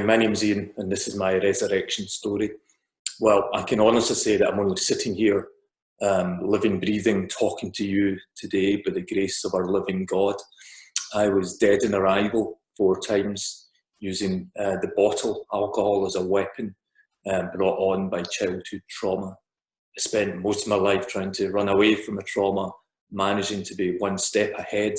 my name's Iain, and this is my resurrection story. Well, I can honestly say that I'm only sitting here, living, breathing, talking to you today by the grace of our living God. I was dead in arrival 4 times, using the bottle, alcohol, as a weapon brought on by childhood trauma. I spent most of my life trying to run away from a trauma, managing to be one step ahead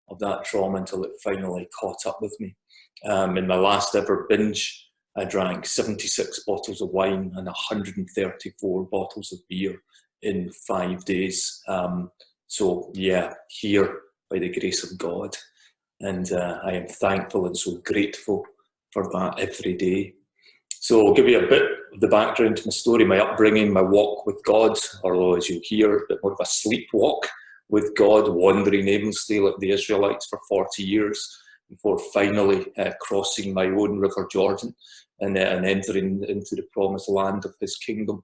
of that trauma until it finally caught up with me. In my last ever binge, I drank 76 bottles of wine and 134 bottles of beer in 5 days. So yeah, here by the grace of God. And I am thankful and so grateful for that every day. So I'll give you a bit of the background to my story, my upbringing, my walk with God, although as you'll hear, a bit more of a sleepwalk with God, wandering aimlessly like the Israelites for 40 years before finally crossing my own River Jordan and entering into the promised land of his kingdom.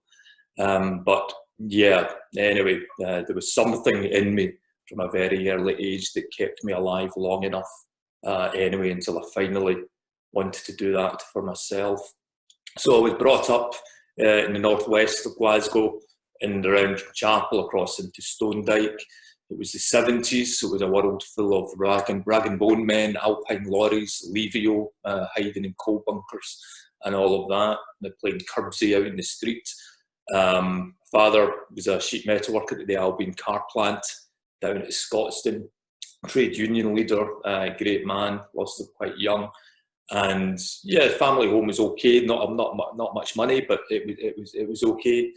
But yeah, anyway, there was something in me from a very early age that kept me alive long enough anyway until I finally wanted to do that for myself. So I was brought up in the northwest of Glasgow and around Chapel across into Stone Dyke. It was the 70s, so it was a world full of rag and bone men, alpine lorries, Levio, hiding in coal bunkers and all of that. They're playing curbsy out in the street. Father was a sheet metal worker at the Albion car plant down at Scotstoun. Trade union leader, great man, lost him quite young. And yeah, family home was okay. Not much money, but it was okay.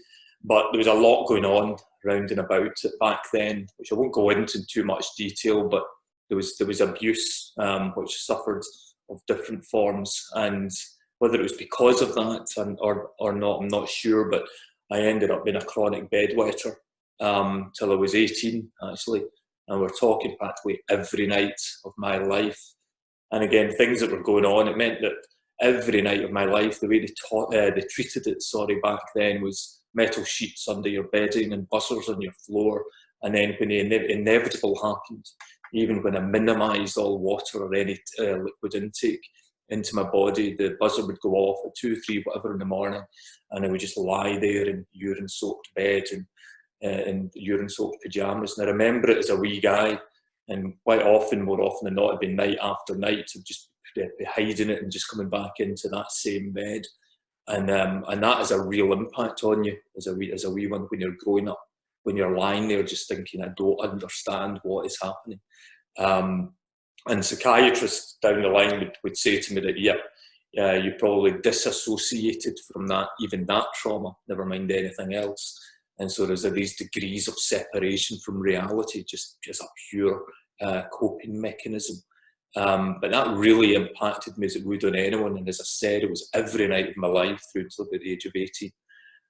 But there was a lot going on round and about it back then, which I won't go into in too much detail. But there was abuse, which suffered of different forms, and whether it was because of that or not, I'm not sure. But I ended up being a chronic bedwetter till I was 18, actually, and we're talking practically every night of my life. And again, things that were going on, it meant that every night of my life, the way they treated it, back then, was metal sheets under your bedding and buzzers on your floor. And then when the inevitable happened, even when I minimised all water or any liquid intake into my body, the buzzer would go off at 2, 3, whatever in the morning, and I would just lie there in urine-soaked bed and urine-soaked pyjamas. And I remember it as a wee guy, and quite often, more often than not, it'd be night after night, I'd just be hiding it and just coming back into that same bed. And that has a real impact on you as a wee one when you're growing up, when you're lying there just thinking, I don't understand what is happening. And psychiatrists down the line would say to me that, you probably disassociated from even that trauma, never mind anything else. And so there's these degrees of separation from reality, just a pure coping mechanism. But that really impacted me as it would on anyone. And as I said, it was every night of my life through to the age of 18.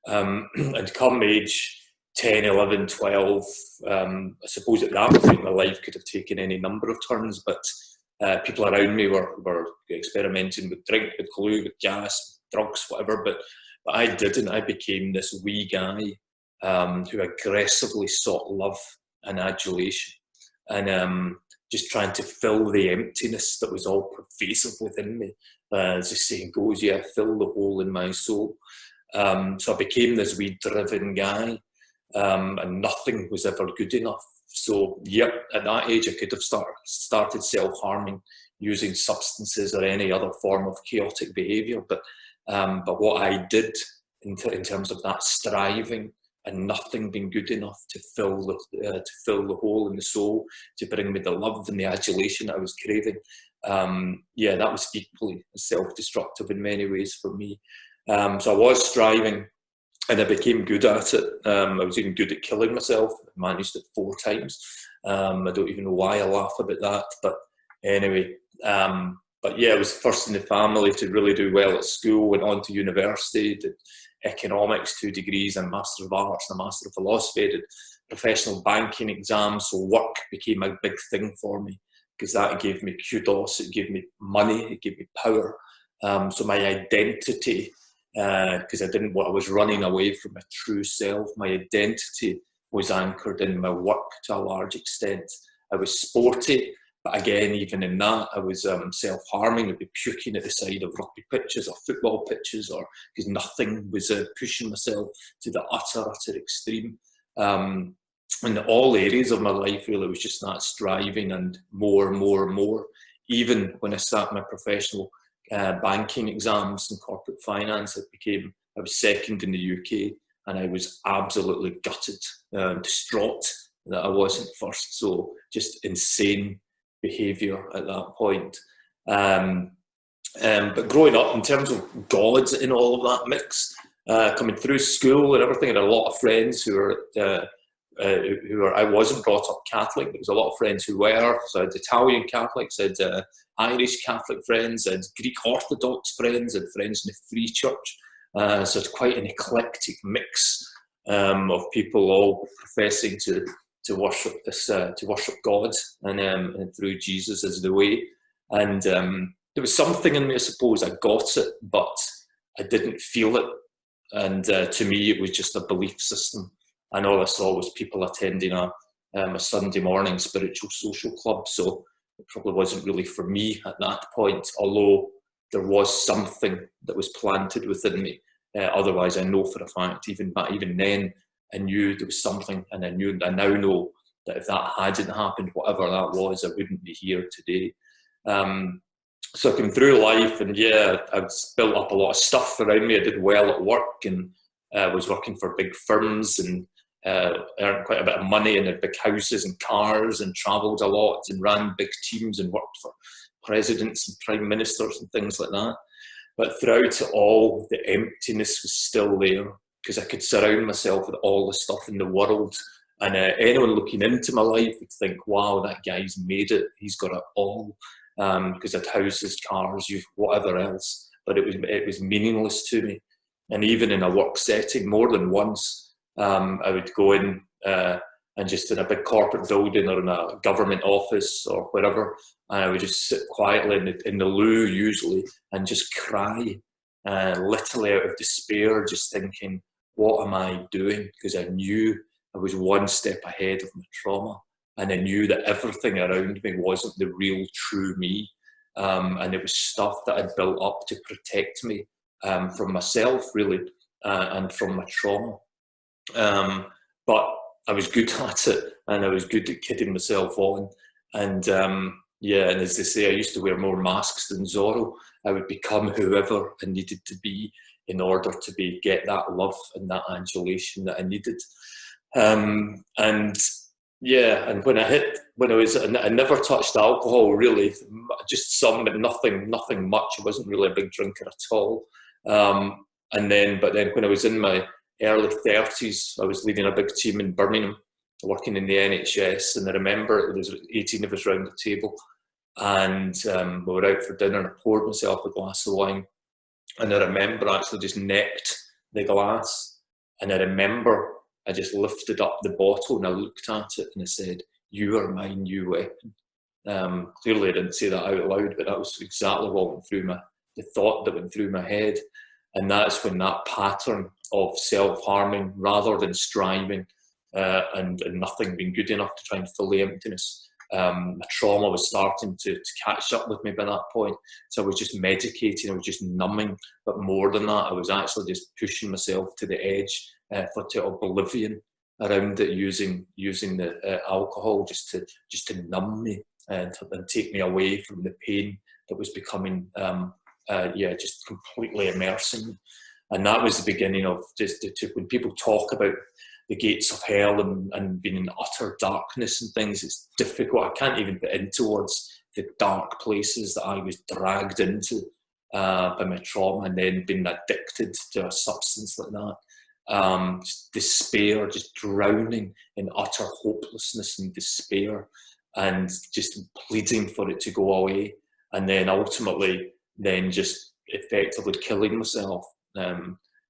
And come age 10, 11, 12, I suppose at that point my life could have taken any number of turns, but people around me were experimenting with drink, with glue, with gas, drugs, whatever. But I didn't. I became this wee guy who aggressively sought love and adulation, and just trying to fill the emptiness that was all pervasive within me. As the saying goes, fill the hole in my soul. So I became this wee driven guy, and nothing was ever good enough. So at that age I could have started self-harming, using substances or any other form of chaotic behaviour. But what I did in terms of that striving and nothing being good enough to fill the hole in the soul, to bring me the love and the adulation I was craving, that was equally self-destructive in many ways for me. So I was striving, and I became good at it. I was even good at killing myself. I managed it 4 times. I don't even know why I laugh about that, but anyway. I was first in the family to really do well at school, went on to university, did economics, 2 degrees, and a Master of Arts and a Master of Philosophy, did professional banking exams, so work became a big thing for me because that gave me kudos, it gave me money, it gave me power. So my identity, because I was running away from my true self, my identity was anchored in my work to a large extent. I was sporty, But again, even in that, I was self-harming. I'd be puking at the side of rugby pitches or football pitches, or because nothing was pushing myself to the utter extreme. In all areas of my life, really, was just that striving and more and more and more. Even when I sat my professional banking exams in corporate finance, I was second in the UK, and I was absolutely gutted, distraught that I wasn't first. So just insane behaviour at that point. But growing up, in terms of God in all of that mix, coming through school and everything, I had a lot of friends who were I wasn't brought up Catholic, but there was a lot of friends who were. So I had Italian Catholics, I had Irish Catholic friends, I had Greek Orthodox friends, I had friends in the Free Church. So it's quite an eclectic mix of people all professing to worship God and through Jesus as the way. And there was something in me, I suppose. I got it, but I didn't feel it. And to me, it was just a belief system. And all I saw was people attending a Sunday morning spiritual social club. So it probably wasn't really for me at that point, although there was something that was planted within me. Otherwise, I know for a fact, even then, I knew there was something, and I now know that if that hadn't happened, whatever that was, I wouldn't be here today. So I came through life, and yeah, I've built up a lot of stuff around me. I did well at work, and was working for big firms, and earned quite a bit of money, and had big houses and cars, and travelled a lot, and ran big teams, and worked for presidents and prime ministers and things like that. But throughout it all, the emptiness was still there, because I could surround myself with all the stuff in the world. And anyone looking into my life would think, wow, that guy's made it. He's got it all. Because I had houses, cars, whatever else. But it was meaningless to me. And even in a work setting, more than once, I would go in and just in a big corporate building or in a government office or wherever, and I would just sit quietly in the loo usually and just cry, literally out of despair, just thinking, what am I doing? Because I knew I was one step ahead of my trauma, and I knew that everything around me wasn't the real true me, and it was stuff that I'd built up to protect me from myself, really, and from my trauma. But I was good at it, and I was good at kidding myself on. And yeah, and as they say, I used to wear more masks than Zorro. I would become whoever I needed to be in order to get that love and that adulation that I needed. And yeah, and I never touched alcohol really, just some, but nothing much. I wasn't really a big drinker at all. But then when I was in my early 30s, I was leading a big team in Birmingham, working in the NHS, and I remember there was 18 of us around the table, and we were out for dinner, and I poured myself a glass of wine, and I remember actually just necked the glass, and I remember I just lifted up the bottle and I looked at it and I said, "You are my new weapon." Clearly I didn't say that out loud, but that was exactly what went through the thought that went through my head. And that's when that pattern of self-harming rather than striving and nothing being good enough to try and fill the emptiness, my trauma was starting to catch up with me by that point. So I was just medicating, I was just numbing, but more than that, I was actually just pushing myself to the edge to oblivion around it, using the alcohol just to numb me and take me away from the pain that was becoming just completely immersing. And that was the beginning of when people talk about the gates of hell and being in utter darkness and things, it's difficult. I can't even put into words the dark places that I was dragged into by my trauma, and then being addicted to a substance like that. Just despair, just drowning in utter hopelessness and despair, and just pleading for it to go away, and then ultimately just effectively killing myself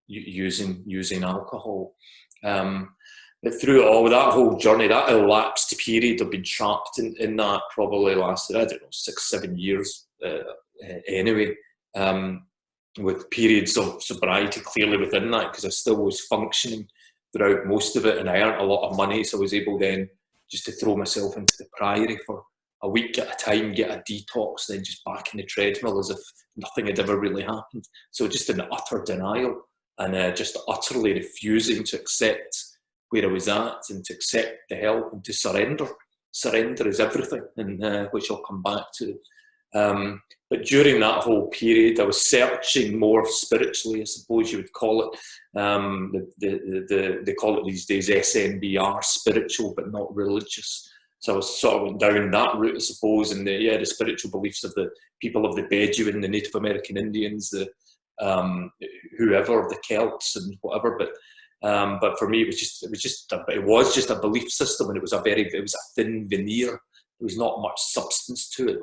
using alcohol. But through all that whole journey, that elapsed period of being trapped in that probably lasted, I don't know, 6-7 years anyway, with periods of sobriety clearly within that, because I still was functioning throughout most of it, and I earned a lot of money, so I was able then just to throw myself into the Priory for a week at a time, get a detox, then just back in the treadmill as if nothing had ever really happened. So just in utter denial and just utterly refusing to accept where I was at and to accept the help and to surrender. Surrender is everything, and which I'll come back to. But during that whole period, I was searching more spiritually, I suppose you would call it. They call it these days SNBR, spiritual but not religious. So I was sort of went down that route, I suppose, and the spiritual beliefs of the people of the Bedouin, the Native American Indians, the whoever, the Celts and whatever. But for me, it was just a belief system, and it was a thin veneer. There was not much substance to it.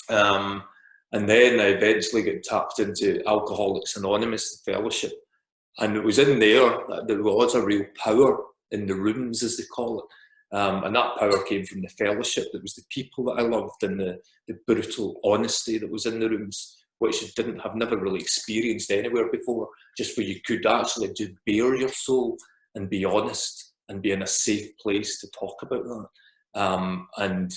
And then I eventually got tapped into Alcoholics Anonymous, the fellowship, and it was in there that there was a real power in the rooms, as they call it. And that power came from the fellowship. It was the people that I loved and the brutal honesty that was in the rooms, which I've never really experienced anywhere before, just where you could actually just bare your soul and be honest and be in a safe place to talk about that. And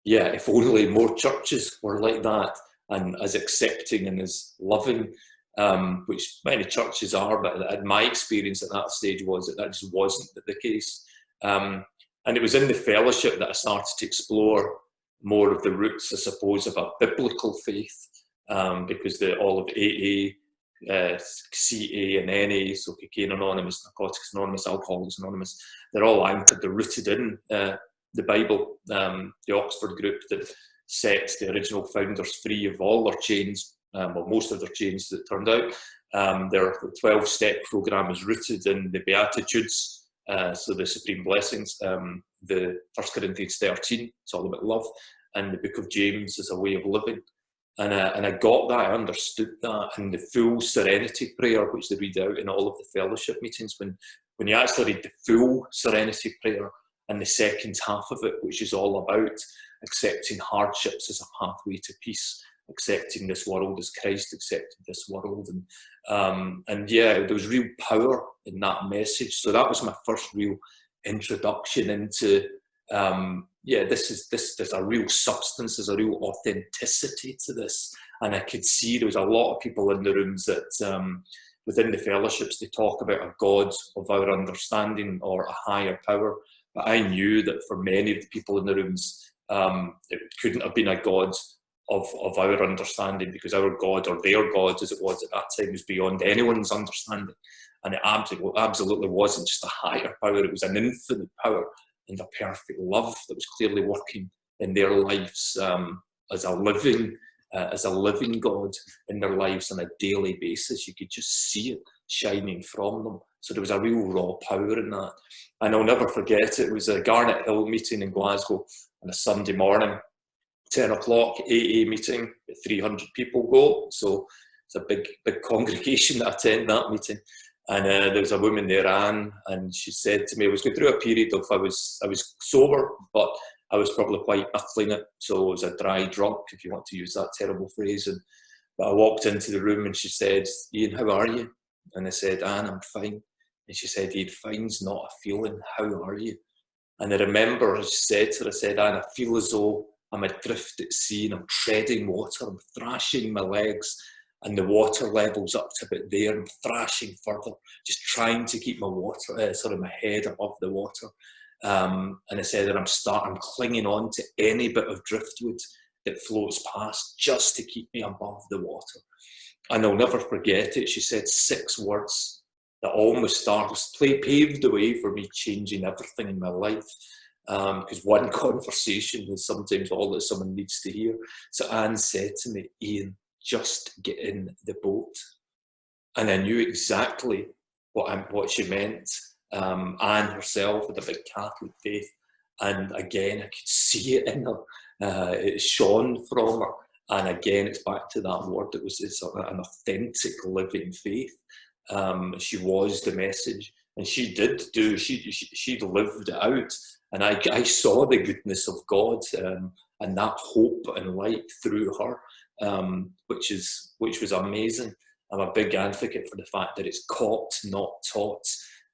yeah, if only more churches were like that and as accepting and as loving, which many churches are, but my experience at that stage was that just wasn't the case. And it was in the fellowship that I started to explore more of the roots, I suppose, of a biblical faith, because all of AA, CA and NA, so Cocaine Anonymous, Narcotics Anonymous, Alcoholics Anonymous, they're all anchored, they're rooted in the Bible, the Oxford group that set the original founders free of all their chains, well, most of their chains, as it turned out. Their 12-step program is rooted in the Beatitudes, so the supreme blessings, the 1 Corinthians 13, it's all about love, and the book of James is a way of living. And I got that, I understood that, and the full serenity prayer, which they read out in all of the fellowship meetings, when you actually read the full serenity prayer and the second half of it, which is all about accepting hardships as a pathway to peace, accepting this world as Christ accepted this world, and yeah, there was real power in that message. So that was my first real introduction into there's a real substance, there's a real authenticity to this, and I could see there was a lot of people in the rooms that within the fellowships they talk about a God of our understanding or a higher power, but I knew that for many of the people in the rooms it couldn't have been a God of our understanding, because our God, or their God as it was at that time, was beyond anyone's understanding. And it absolutely wasn't just a higher power, it was an infinite power and a perfect love that was clearly working in their lives as a living God in their lives on a daily basis. You could just see it shining from them. So there was a real raw power in that. And I'll never forget it. It was a Garnet Hill meeting in Glasgow on a Sunday morning, 10 o'clock, AA meeting, 300 people go. So it's a big congregation that attend that meeting. And there was a woman there, Anne, and she said to me, I was going through a period of, I was sober, but I was probably quite knuckling it. So I was a dry drunk, if you want to use that terrible phrase. But I walked into the room and she said, Iain, how are you? And I said, Anne, I'm fine. And she said, Iain, fine's not a feeling, how are you? And I remember I said to her, I said, Anne, I feel as though I'm adrift at sea and I'm treading water, I'm thrashing my legs, and the water level's up to about there, I'm thrashing further, just trying to keep my my head above the water. And I said that I'm clinging on to any bit of driftwood that floats past just to keep me above the water. And I'll never forget it. She said 6 words that almost paved the way for me changing everything in my life. Because one conversation is sometimes all that someone needs to hear. So Anne said to me, Iain, just get in the boat. And I knew exactly what she meant. Anne herself had a big Catholic faith, and again I could see it in her. It shone from her, and again it's back to that word. It's an authentic living faith. She was the message, and she lived it out, and I saw the goodness of God and that hope and light through her. Which was amazing. I'm a big advocate for the fact that it's caught, not taught.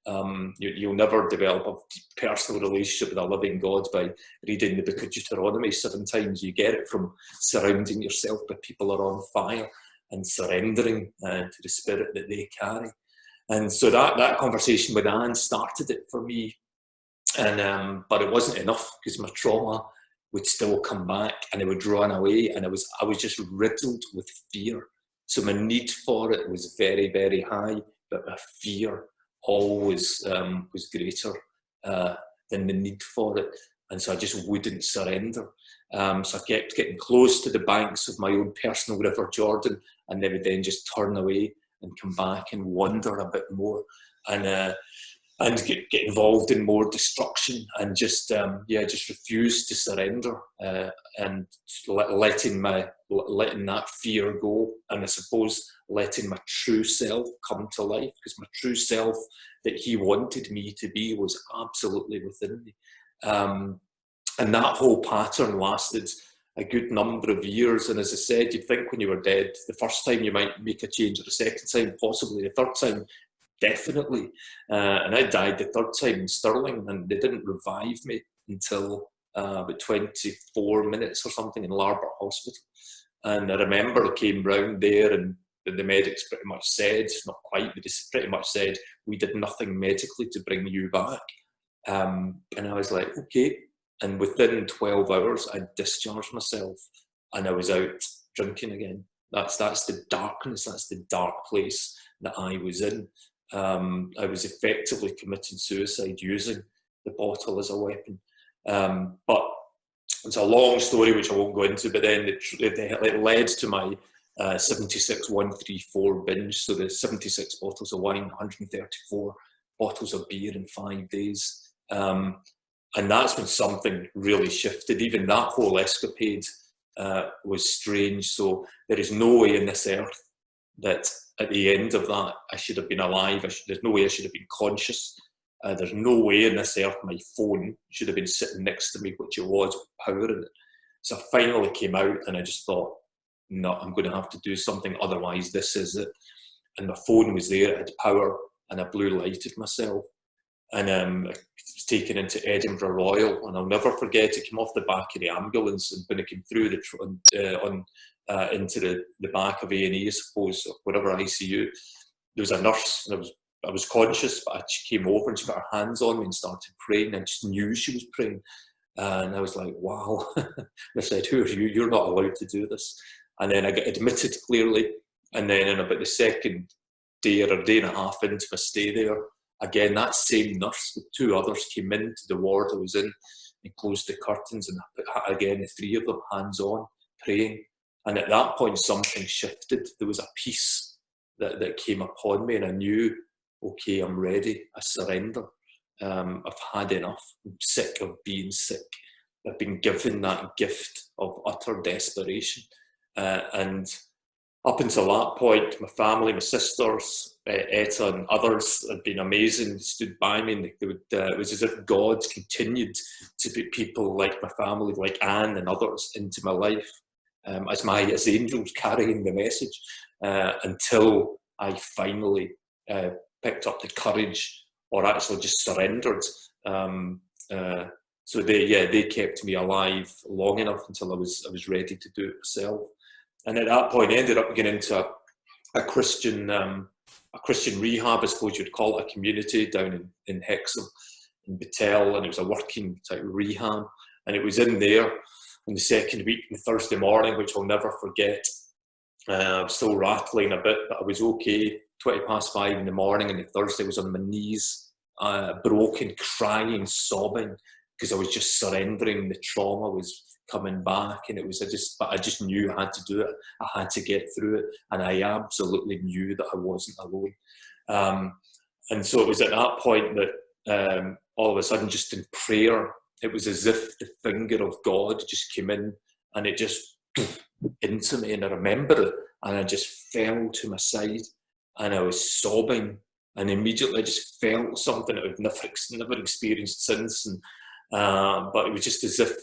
You'll never develop a deep personal relationship with a living God by reading the book of Deuteronomy 7 times. You get it from surrounding yourself by people who are on fire and surrendering to the spirit that they carry. And so that conversation with Anne started it for me. And but it wasn't enough, because my trauma would still come back and it would run away, and I was just riddled with fear. So my need for it was very, very high, but my fear always was greater than the need for it. And so I just wouldn't surrender. So I kept getting close to the banks of my own personal River Jordan, and they would then just turn away and come back and wander a bit more, and get involved in more destruction, and just refuse to surrender, and letting that fear go, and I suppose letting my true self come to life, because my true self that he wanted me to be was absolutely within me. And that whole pattern lasted a good number of years. And as I said, you'd think when you were dead, the first time you might make a change, or the second time, possibly, the third time, definitely. And I died the third time in Stirling, and they didn't revive me until about 24 minutes or something in Larbert Hospital. And I remember I came round there, and the medics pretty much said, not quite, but they pretty much said, we did nothing medically to bring you back. And I was like, okay. And within 12 hours, I discharged myself, and I was out drinking again. That's the darkness, that's the dark place that I was in. I was effectively committing suicide using the bottle as a weapon. But it's a long story, which I won't go into, but then it led to my 76-134 binge. So the 76 bottles of wine, 134 bottles of beer in 5 days. And that's when something really shifted. Even that whole escapade was strange. So there is no way in this earth that at the end of that I should have been alive. There's no way I should have been conscious. There's no way in this earth my phone should have been sitting next to me, which it was, with power in it. So I finally came out, and I just thought, no, I'm going to have to do something, otherwise this is it. And my phone was there, it had power, and I blue lighted myself. And I was taken into Edinburgh Royal, and I'll never forget, it came off the back of the ambulance, and when it came through into the back of A&E, I suppose, or whatever ICU, there was a nurse, and I was conscious, but she came over and she put her hands on me and started praying. I just knew she was praying, and I was like, wow. And I said, who are you? You're not allowed to do this. And then I got admitted, clearly, and then in about the second day or a day and a half into my stay there, again, that same nurse with 2 others came into the ward I was in and closed the curtains, and again, the 3 of them hands on, praying. And at that point, something shifted. There was a peace that came upon me, and I knew, okay, I'm ready. I surrender. I've had enough. I'm sick of being sick. I've been given that gift of utter desperation. And up until that point, my family, my sisters, Etta and others had been amazing, stood by me, and it was as if God continued to put people like my family, like Anne and others, into my life as angels carrying the message, until I finally picked up the courage, or actually just surrendered. So they kept me alive long enough until I was ready to do it myself. And at that point, I ended up getting into a Christian rehab, I suppose you'd call it, a community down in Hexham, in Battelle, and it was a working type rehab. And it was in there on the second week, on Thursday morning, which I'll never forget. I was still rattling a bit, but I was okay. 5:20 in the morning, and the Thursday, I was on my knees, broken, crying, sobbing, because I was just surrendering. The trauma was coming back, and but I just knew I had to do it. I had to get through it, and I absolutely knew that I wasn't alone. And so it was at that point that all of a sudden, just in prayer, it was as if the finger of God just came in, and it just into me, and I remember it, and I just fell to my side, and I was sobbing, and immediately I just felt something that I've never experienced since. And but it was just as if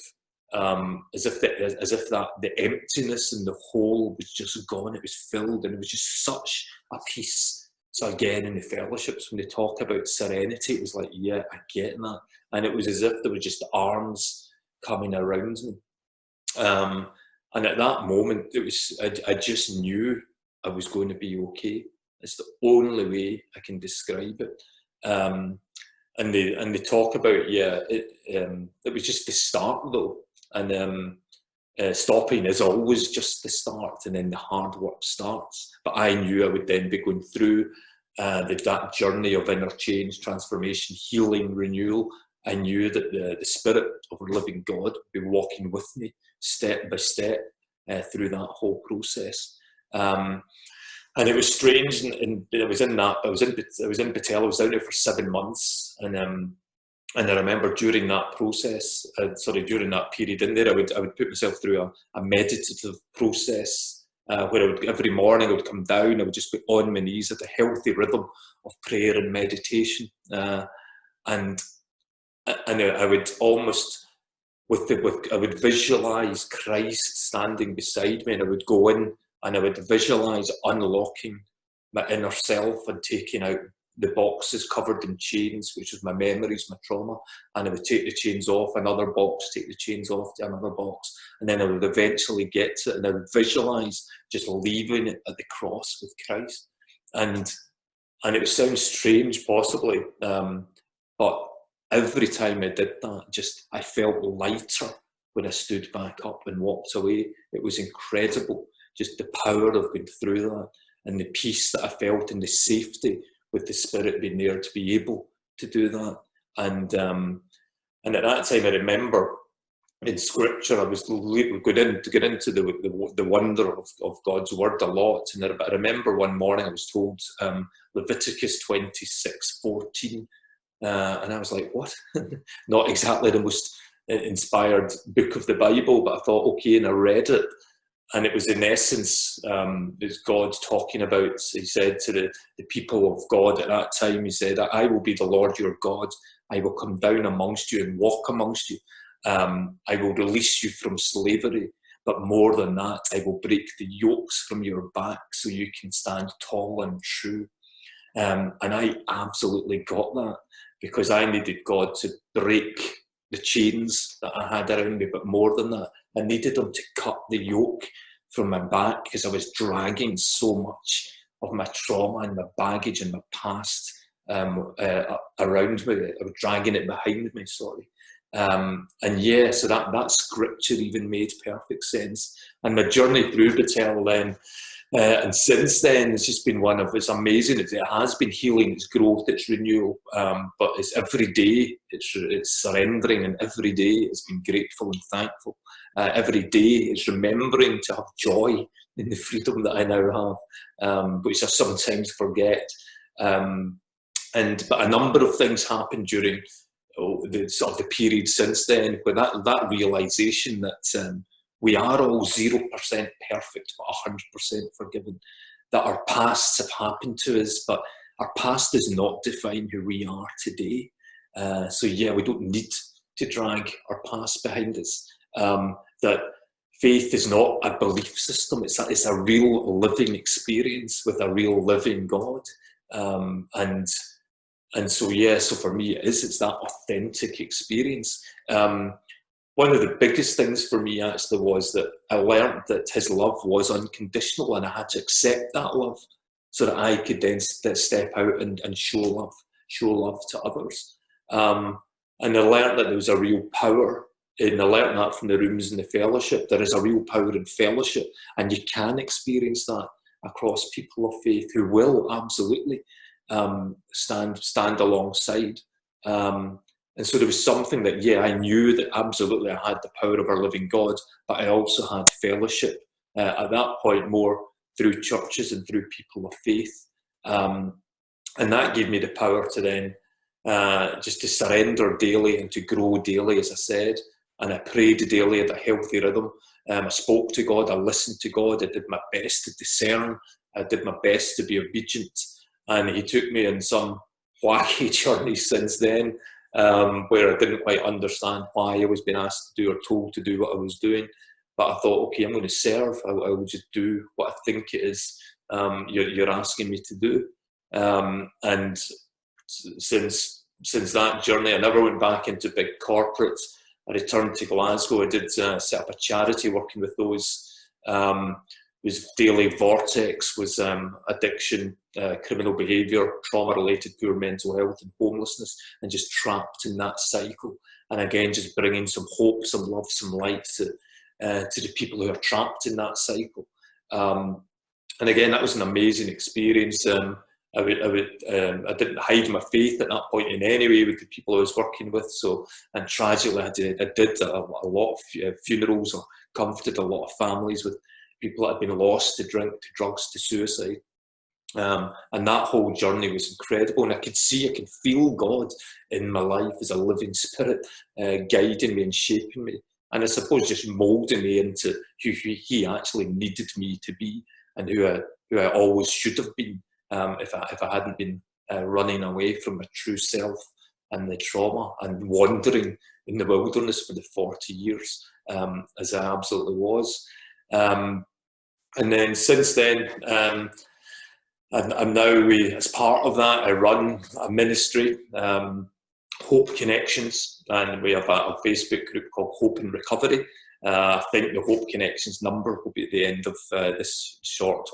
the emptiness and the hole was just gone. It was filled, and it was just such a peace So again, in the fellowships, when they talk about serenity, it was like, yeah, I get that. And it was as if there were just arms coming around me. And at that moment, I just knew I was going to be okay. It's the only way I can describe it. And they talk about, yeah, it was just the start though. And stopping is always just the start, and then the hard work starts. But I knew I would then be going through that journey of inner change, transformation, healing, renewal. I knew that the Spirit of our living God would be walking with me step by step through that whole process. And it was strange, and I was in Patel. I was down there for 7 months, and I remember during that process, during that period in there, I would put myself through a meditative process where every morning I would come down, I would just be on my knees at a healthy rhythm of prayer and meditation, and I would almost I would visualize Christ standing beside me, and I would go in and I would visualize unlocking my inner self and taking out the boxes covered in chains, which was my memories, my trauma, and I would take the chains off another box, take the chains off to another box, and then I would eventually get to it, and I would visualize just leaving it at the cross with Christ. And it sounds strange, possibly, but every time I did that, I felt lighter when I stood back up and walked away. It was incredible, just the power of going through that, and the peace that I felt, and the safety with the Spirit being there to be able to do that. And at that time, I remember in Scripture, I was going to get into the wonder of God's Word a lot. And I remember one morning I was told Leviticus 26:14, and I was like, what? Not exactly the most inspired book of the Bible, but I thought, okay, and I read it. And it was in essence, it's God talking about, he said to the people of God at that time, he said, I will be the Lord your God. I will come down amongst you and walk amongst you. I will release you from slavery. But more than that, I will break the yokes from your back so you can stand tall and true. And I absolutely got that, because I needed God to break the chains that I had around me. But more than that, I needed him to cut the yoke from my back, because I was dragging so much of my trauma and my baggage and my past around me. I was dragging it behind me, sorry. And yeah, so that scripture even made perfect sense. And my journey through Betel then, and since then, it's just been it's amazing. It has been healing, it's growth, it's renewal, but it's every day, it's surrendering, and every day it's been grateful and thankful. Every day it's remembering to have joy in the freedom that I now have, which I sometimes forget. But a number of things happened during the period since then, with that realization that we are all 0% perfect, but 100% forgiven. That our pasts have happened to us, but our past does not define who we are today. So yeah, we don't need to drag our past behind us. That faith is not a belief system; it's a real living experience with a real living God. And so yeah, so for me, it's that authentic experience. One of the biggest things for me actually was that I learned that his love was unconditional, and I had to accept that love so that I could then step out and show love to others. And I learned that there was a real power, and I learned that from the rooms in the fellowship. There is a real power in fellowship, and you can experience that across people of faith who will absolutely stand alongside. And so there was something that, yeah, I knew that absolutely I had the power of our living God, but I also had fellowship at that point more through churches and through people of faith. And that gave me the power to then just to surrender daily and to grow daily, as I said. And I prayed daily at a healthy rhythm. I spoke to God, I listened to God, I did my best to discern, I did my best to be obedient. And he took me on some wacky journey since then, where I didn't quite understand why I was being asked to do or told to do what I was doing. But I thought, okay, I'm going to serve. I will just do what I think it is you're asking me to do. And since that journey, I never went back into big corporates. I returned to Glasgow. I did set up a charity working with those. Whose daily vortex was addiction, criminal behaviour, trauma-related poor mental health and homelessness, and just trapped in that cycle. And again, just bringing some hope, some love, some light to the people who are trapped in that cycle. And again, that was an amazing experience. I didn't hide my faith at that point in any way with the people I was working with. So, and tragically, I did a lot of funerals, or comforted a lot of families with people that had been lost to drink, to drugs, to suicide. And that whole journey was incredible. And I could feel God in my life as a living spirit, guiding me and shaping me. And I suppose just moulding me into who he actually needed me to be, and who I always should have been, if I hadn't been running away from my true self and the trauma and wandering in the wilderness for the 40 years, as I absolutely was. And then since then, I'm now, as part of that, I run a ministry, Hope Connections, and we have a Facebook group called Hope in Recovery. I think the Hope Connections number will be at the end of this short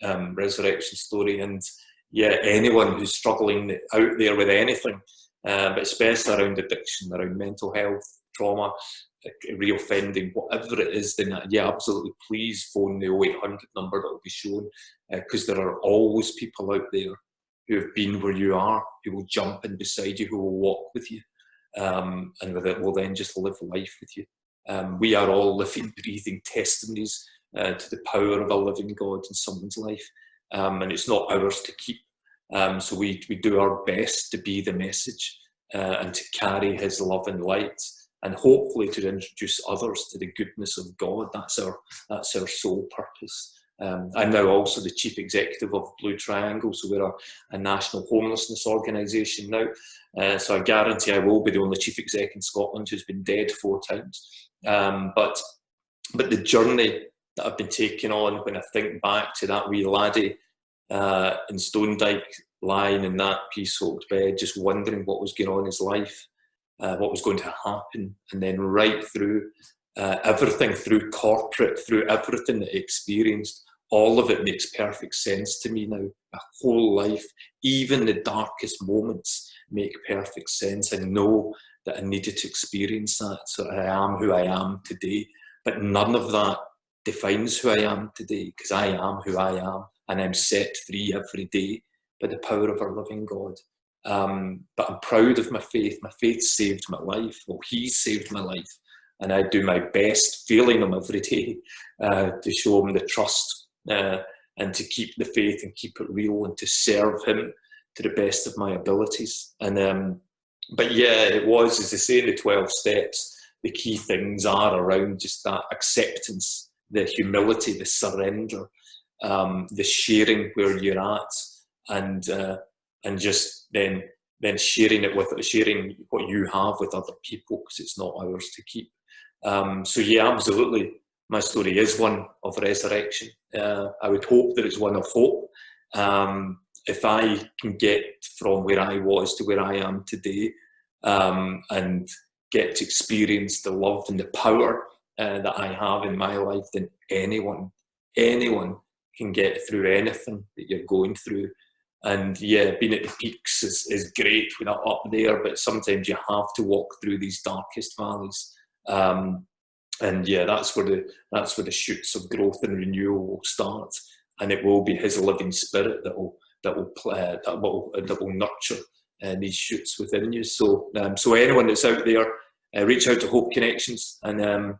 resurrection story. And yeah, anyone who's struggling out there with anything, but especially around addiction, around mental health, trauma, reoffending, whatever it is, then yeah, absolutely, please phone the 0800 number that will be shown, because there are always people out there who have been where you are, who will jump in beside you, who will walk with you, and with it will then just live life with you. We are all living, breathing testimonies to the power of a living God in someone's life, and it's not ours to keep. So we do our best to be the message, and to carry his love and light, and hopefully to introduce others to the goodness of God. That's our sole purpose. I'm now also the chief executive of Blue Triangle, so we're a national homelessness organisation now. So I guarantee I will be the only chief exec in Scotland who's been dead 4 times. But the journey that I've been taking on, when I think back to that wee laddie in Stone Dyke, lying in that pea-soaked bed, just wondering what was going on in his life, what was going to happen, and then right through everything, through corporate, through everything that I experienced, all of it makes perfect sense to me now. My whole life, even the darkest moments, make perfect sense. I know that I needed to experience that, so I am who I am today. But none of that defines who I am today, because I am who I am, and I'm set free every day by the power of our living God. But I'm proud of my faith. My faith saved my life. Well, he saved my life. And I do my best, failing him every day, to show him the trust, and to keep the faith and keep it real, and to serve him to the best of my abilities. And but yeah, it was, as they say in the 12 steps, the key things are around just that acceptance, the humility, the surrender, the sharing where you're at, and just then sharing what you have with other people, because it's not ours to keep. So yeah, absolutely, my story is one of resurrection. I would hope that it's one of hope. If I can get from where I was to where I am today, and get to experience the love and the power that I have in my life, then anyone can get through anything that you're going through. And yeah, being at the peaks is great. We're not up there, but sometimes you have to walk through these darkest valleys. And yeah, that's where the shoots of growth and renewal will start, and it will be his living spirit that will nurture these shoots within you. So anyone that's out there, reach out to Hope Connections, and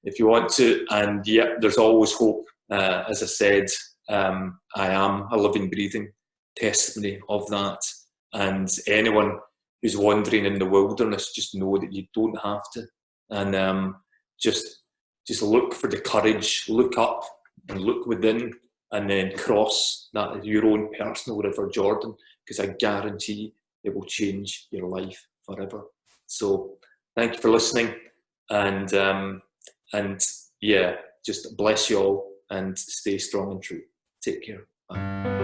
if you want to. And yeah, there's always hope. As I said, I am a living, breathing testimony of that. And anyone who's wandering in the wilderness, just know that you don't have to. And just look for the courage, look up and look within, and then cross that your own personal River Jordan, because I guarantee it will change your life forever. So thank you for listening, and yeah, just bless you all, and stay strong and true. Take care. Bye.